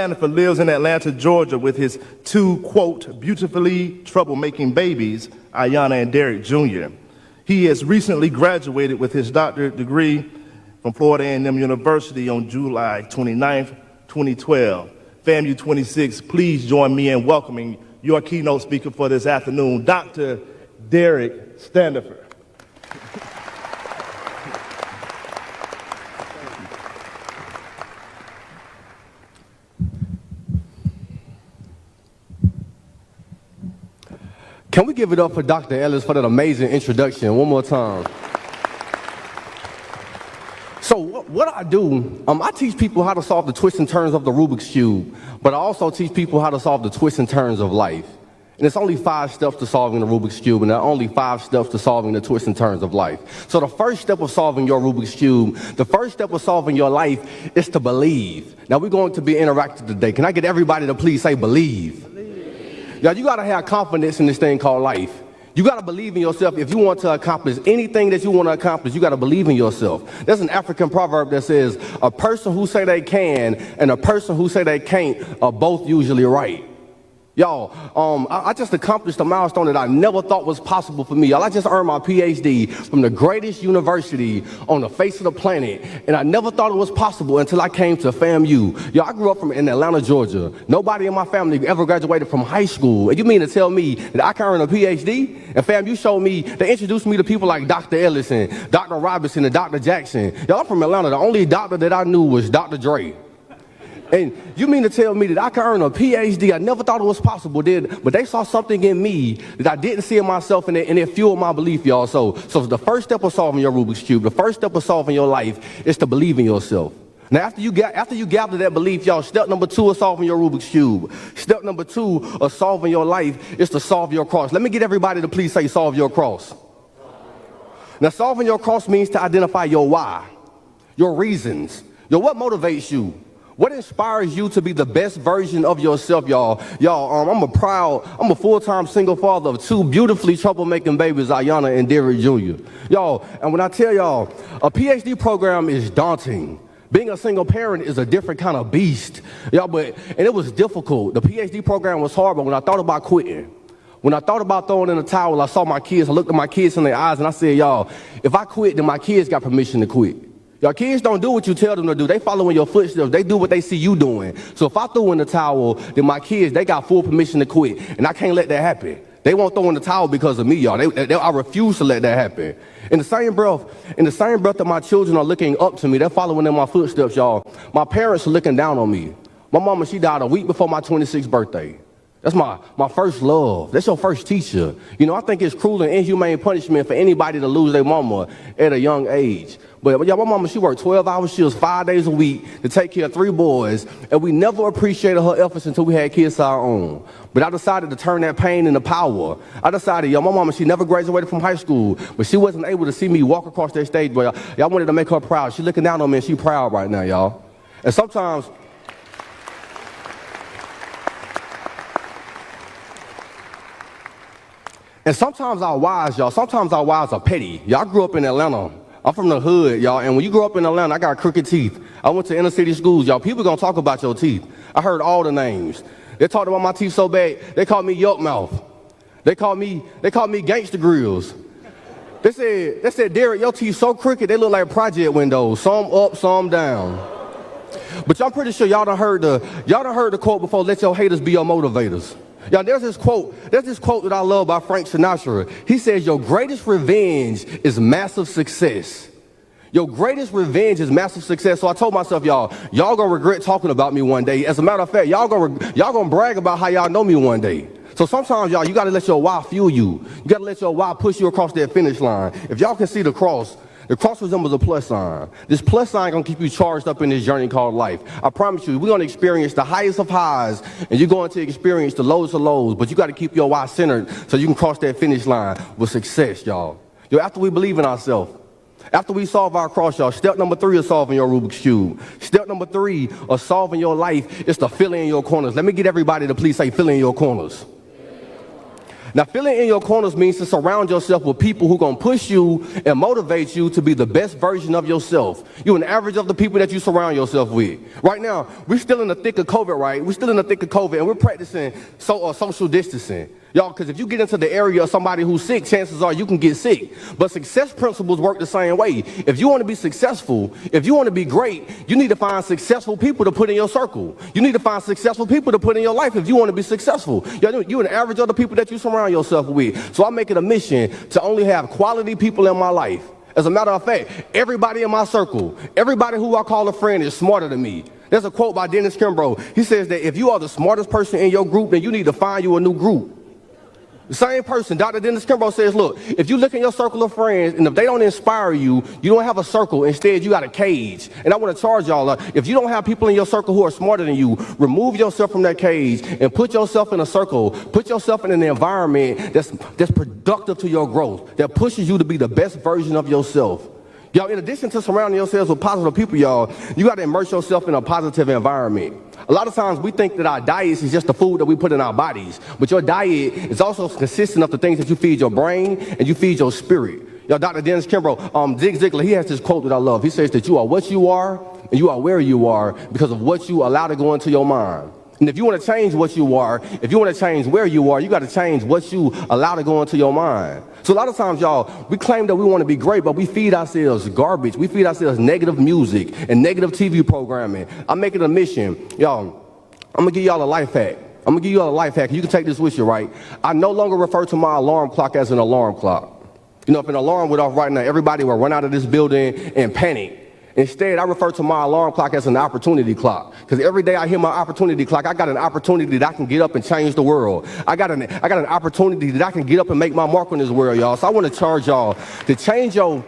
Standifer lives in Atlanta, Georgia with his two, quote, beautifully troublemaking babies, Ayanna and Derrick Jr. He has recently graduated with his doctorate degree from Florida A&M University on July 29th, 2012. FAMU 26, please join me in welcoming your keynote speaker for this afternoon, Dr. Derrick Standifer. Can we give it up for Dr. Ellis for that amazing introduction one more time? So what I do, I teach people how to solve the twists and turns of the Rubik's Cube, but I also teach people how to solve the twists and turns of life. And it's only 5 steps to solving the Rubik's Cube, and there are only 5 steps to solving the twists and turns of life. So the first step of solving your Rubik's Cube, the first step of solving your life is to believe. Now we're going to be interactive today. Can I get everybody to please say believe? Y'all, you gotta have confidence in this thing called life. You gotta believe in yourself. If you want to accomplish anything that you want to accomplish, you gotta believe in yourself. There's an African proverb that says, a person who say they can and a person who say they can't are both usually right. Y'all, I just accomplished a milestone that I never thought was possible for me. Y'all, I just earned my PhD from the greatest university on the face of the planet, and I never thought it was possible until I came to FAMU. Y'all, I grew up in Atlanta, Georgia. Nobody in my family ever graduated from high school. And you mean to tell me that I can earn a PhD? And FAMU showed me, they introduced me to people like Dr. Ellis and Dr. Robinson and Dr. Jackson. Y'all, I'm from Atlanta. The only doctor that I knew was Dr. Dre. And you mean to tell me that I can earn a PhD? I never thought it was possible, but they saw something in me that I didn't see in myself, and it fueled my belief, y'all. So the first step of solving your Rubik's Cube, the first step of solving your life is to believe in yourself. Now, after you gather that belief, y'all, step number 2 of solving your Rubik's Cube. Step number 2 of solving your life is to solve your cross. Let me get everybody to please say solve your cross. Now, solving your cross means to identify your why, your reasons, what motivates you. What inspires you to be the best version of yourself, y'all? I'm a full-time single father of 2 beautifully troublemaking babies, Ayanna and Derrick Jr. Y'all, and when I tell y'all, a PhD program is daunting. Being a single parent is a different kind of beast. Y'all, and it was difficult. The PhD program was hard, but when I thought about quitting, when I thought about throwing in the towel, I saw my kids, I looked at my kids in their eyes, and I said, y'all, if I quit, then my kids got permission to quit. Y'all, kids don't do what you tell them to do. They follow in your footsteps. They do what they see you doing. So if I throw in the towel, then my kids, they got full permission to quit. And I can't let that happen. They won't throw in the towel because of me, y'all. I refuse to let that happen. In the same breath that my children are looking up to me, they're following in my footsteps, y'all. My parents are looking down on me. My mama, she died a week before my 26th birthday. That's my first love. That's your first teacher. You know, I think it's cruel and inhumane punishment for anybody to lose their mama at a young age. But yeah, my mama, she worked 12-hour shifts 5 days a week to take care of 3 boys, and we never appreciated her efforts until we had kids of our own. But I decided to turn that pain into power. I decided, my mama, she never graduated from high school, but she wasn't able to see me walk across that stage, but y'all wanted to make her proud. She looking down on me, and she proud right now, y'all. And sometimes our wives, y'all, are petty. Y'all grew up in Atlanta. I'm from the hood, y'all, and when you grow up in Atlanta, I got crooked teeth. I went to inner city schools, y'all. People gonna talk about your teeth. I heard all the names. They talked about my teeth so bad, they called me Yuck Mouth. They called me Gangster Grills. They said, Derrick, your teeth so crooked, they look like project windows, some up, some down. But y'all pretty sure y'all done heard the quote before, let your haters be your motivators. Y'all, there's this quote that I love by Frank Sinatra. He says, your greatest revenge is massive success. Your greatest revenge is massive success. So I told myself, y'all gonna regret talking about me one day. As a matter of fact, y'all gonna brag about how y'all know me one day. So sometimes, y'all, you gotta let your why fuel you. You gotta let your why push you across that finish line. If y'all can see the cross resembles a plus sign. This plus sign gonna keep you charged up in this journey called life. I promise you, we're gonna experience the highest of highs, and you're going to experience the lowest of lows, but you gotta keep your why centered so you can cross that finish line with success, y'all. After we believe in ourselves, after we solve our cross, y'all, step number 3 of solving your Rubik's Cube. Step number 3 of solving your life is to fill in your corners. Let me get everybody to please say fill in your corners. Now, filling in your corners means to surround yourself with people who are going to push you and motivate you to be the best version of yourself. You're an average of the people that you surround yourself with. Right now, we're still in the thick of COVID, right? We're still in the thick of COVID, and we're practicing social distancing. Y'all, because if you get into the area of somebody who's sick, chances are you can get sick. But success principles work the same way. If you want to be successful, if you want to be great, you need to find successful people to put in your circle. You need to find successful people to put in your life if you want to be successful. You're an average of the people that you surround yourself with. So I make it a mission to only have quality people in my life. As a matter of fact, everybody in my circle, everybody who I call a friend is smarter than me. There's a quote by Dennis Kimbrough. He says that if you are the smartest person in your group, then you need to find you a new group. The same person, Dr. Dennis Kimbrough says, look, if you look in your circle of friends and if they don't inspire you, you don't have a circle. Instead, you got a cage. And I want to charge y'all, if you don't have people in your circle who are smarter than you, remove yourself from that cage and put yourself in a circle. Put yourself in an environment that's productive to your growth, that pushes you to be the best version of yourself. Y'all, in addition to surrounding yourselves with positive people, y'all, you got to immerse yourself in a positive environment. A lot of times we think that our diets is just the food that we put in our bodies, but your diet is also consistent of the things that you feed your brain and you feed your spirit. Y'all, Dr. Dennis Kimbrough, Zig Ziglar, he has this quote that I love. He says that you are what you are and you are where you are because of what you allow to go into your mind. And if you want to change what you are, if you want to change where you are, you got to change what you allow to go into your mind. So a lot of times, y'all, we claim that we want to be great, but we feed ourselves garbage. We feed ourselves negative music and negative TV programming. I'm making a mission. Y'all, I'm going to give y'all a life hack. I'm going to give y'all a life hack. You can take this with you, right? I no longer refer to my alarm clock as an alarm clock. You know, if an alarm went off right now, everybody would run out of this building and panic. Instead, I refer to my alarm clock as an opportunity clock. Because every day I hear my opportunity clock, I got an opportunity that I can get up and change the world. I got an opportunity that I can get up and make my mark on this world, y'all. So I want to charge y'all to change your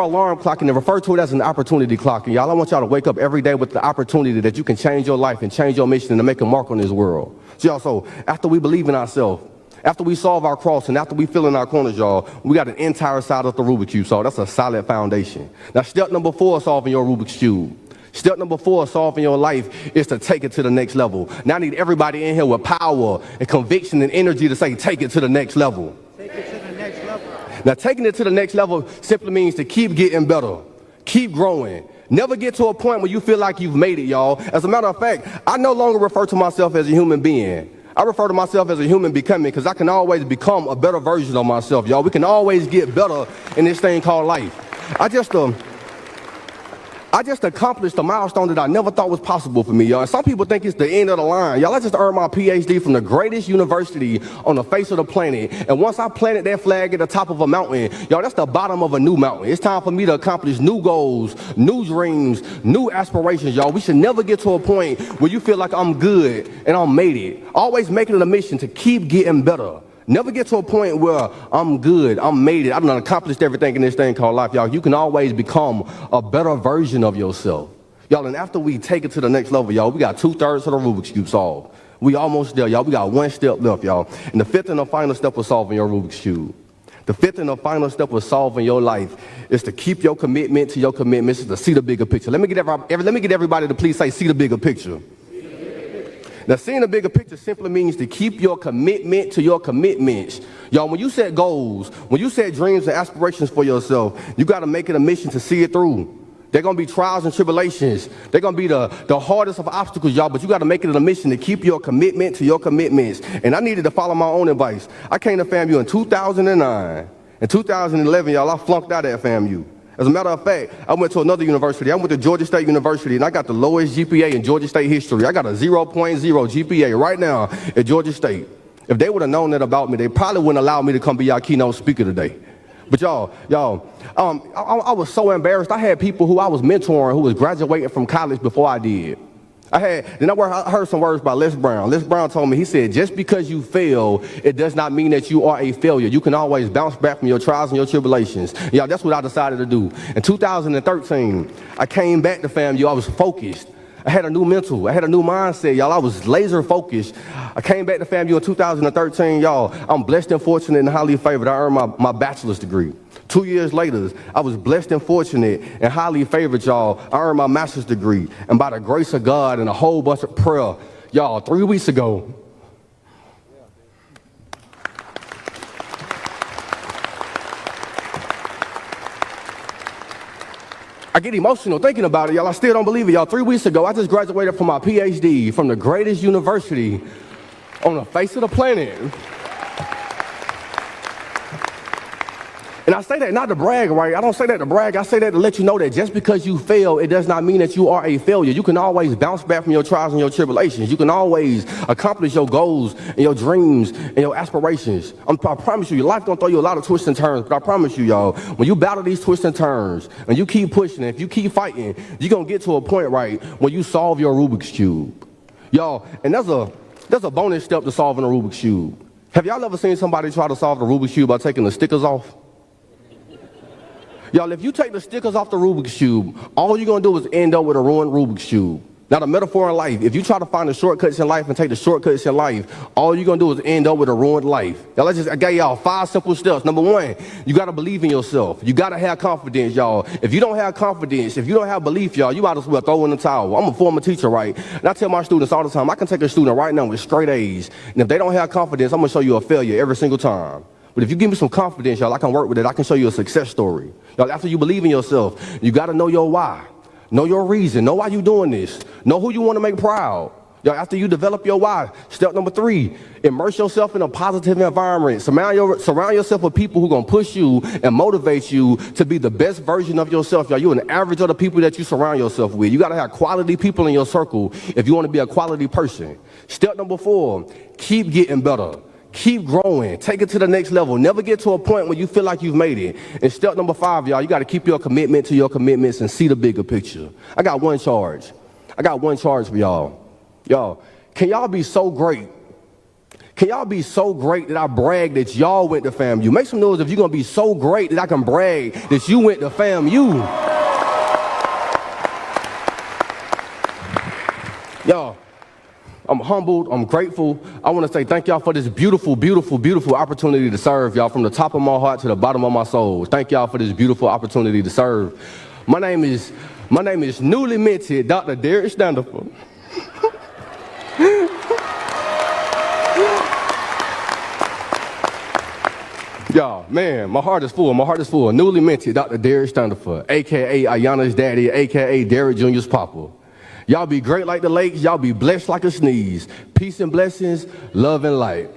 alarm clock and to refer to it as an opportunity clock. And y'all, I want y'all to wake up every day with the opportunity that you can change your life and change your mission and to make a mark on this world. So y'all, so after we believe in ourselves, after we solve our cross and after we fill in our corners, y'all, we got an entire side of the Rubik Cube. So that's a solid foundation. Now, step number 4 solving your Rubik's Cube. Step number 4 solving your life is to take it to the next level. Now, I need everybody in here with power and conviction and energy to say, take it to the next level. Take it to the next level. Now, taking it to the next level simply means to keep getting better, keep growing. Never get to a point where you feel like you've made it, y'all. As a matter of fact, I no longer refer to myself as a human being. I refer to myself as a human becoming because I can always become a better version of myself, y'all. We can always get better in this thing called life. I just accomplished a milestone that I never thought was possible for me, y'all. And some people think it's the end of the line. Y'all, I just earned my PhD from the greatest university on the face of the planet. And once I planted that flag at the top of a mountain, y'all, that's the bottom of a new mountain. It's time for me to accomplish new goals, new dreams, new aspirations, y'all. We should never get to a point where you feel like I'm good and I'm made it. Always making it a mission to keep getting better. Never get to a point where I'm good, I'm made it, I've done accomplished everything in this thing called life, y'all. You can always become a better version of yourself. Y'all, and after we take it to the next level, y'all, we got 2/3 of the Rubik's Cube solved. We almost there, y'all. We got 1 step left, y'all. And the 5th and the final step of solving your Rubik's Cube. The 5th and the final step of solving your life is to keep your commitment to your commitments, to see the bigger picture. Let me get everybody to please say, see the bigger picture. Now, seeing the bigger picture simply means to keep your commitment to your commitments. Y'all, when you set goals, when you set dreams and aspirations for yourself, you got to make it a mission to see it through. They're going to be trials and tribulations. They're going to be the hardest of obstacles, y'all, but you got to make it a mission to keep your commitment to your commitments. And I needed to follow my own advice. I came to FAMU in 2009. In 2011, y'all, I flunked out at FAMU. As a matter of fact, I went to another university. I went to Georgia State University, and I got the lowest GPA in Georgia State history. I got a 0.0 GPA right now at Georgia State. If they would have known that about me, they probably wouldn't allow me to come be your keynote speaker today. But y'all, I was so embarrassed. I had people who I was mentoring who was graduating from college before I did. I heard some words by Les Brown. Les Brown told me, he said, just because you fail, it does not mean that you are a failure. You can always bounce back from your trials and your tribulations. Y'all, that's what I decided to do. In 2013, I came back to FAMU. I was focused. I had a new mental. I had a new mindset, y'all. I was laser focused. I came back to FAMU in 2013, y'all. I'm blessed and fortunate and highly favored. I earned my bachelor's degree. 2 years later, I was blessed and fortunate and highly favored, y'all. I earned my master's degree. And by the grace of God and a whole bunch of prayer, y'all, 3 weeks ago, I get emotional thinking about it, y'all. I still don't believe it, y'all. 3 weeks ago, I just graduated from my PhD from the greatest university on the face of the planet. And I say that not to brag, right? I don't say that to brag. I say that to let you know that just because you fail, it does not mean that you are a failure. You can always bounce back from your trials and your tribulations. You can always accomplish your goals and your dreams and your aspirations. I promise you, your life gonna throw you a lot of twists and turns, but I promise you, y'all, when you battle these twists and turns and you keep pushing, if you keep fighting, you're gonna get to a point, right, when you solve your Rubik's Cube. Y'all, and there's a bonus step to solving a Rubik's Cube. Have y'all ever seen somebody try to solve the Rubik's Cube by taking the stickers off? Y'all, if you take the stickers off the Rubik's Cube, all you're going to do is end up with a ruined Rubik's Cube. Now, the metaphor in life, if you try to find the shortcuts in life and take the shortcuts in life, all you're going to do is end up with a ruined life. Y'all, I gave y'all 5 simple steps. Number 1, you got to believe in yourself. You got to have confidence, y'all. If you don't have confidence, if you don't have belief, y'all, you might as well throw in the towel. I'm a former teacher, right? And I tell my students all the time, I can take a student right now with straight A's, and if they don't have confidence, I'm going to show you a failure every single time. But if you give me some confidence, y'all, I can work with it. I can show you a success story. Y'all, after you believe in yourself, you got to know your why. Know your reason. Know why you're doing this. Know who you want to make proud. Y'all, after you develop your why, step number 3, immerse yourself in a positive environment. Surround yourself with people who are going to push you and motivate you to be the best version of yourself. Y'all, you're an average of the people that you surround yourself with. You got to have quality people in your circle if you want to be a quality person. Step number 4, keep getting better. Keep growing. Take it to the next level. Never get to a point where you feel like you've made it. And step number 5, y'all, you got to keep your commitment to your commitments and see the bigger picture. I got one charge. For y'all. Y'all, can y'all be so great? Can y'all be so great that I brag that y'all went to FAMU? Make some noise if you're going to be so great that I can brag that you went to FAMU. Y'all, I'm humbled, I'm grateful. I want to say thank y'all for this beautiful, beautiful, beautiful opportunity to serve y'all from the top of my heart to the bottom of my soul. Thank y'all for this beautiful opportunity to serve. My name is newly minted Dr. Derrick Standifer. Y'all, man, my heart is full. Newly minted Dr. Derrick Standifer, a.k.a. Ayana's daddy, a.k.a. Derrick Jr.'s papa. Y'all be great like the lakes. Y'all be blessed like a sneeze. Peace and blessings, love and light.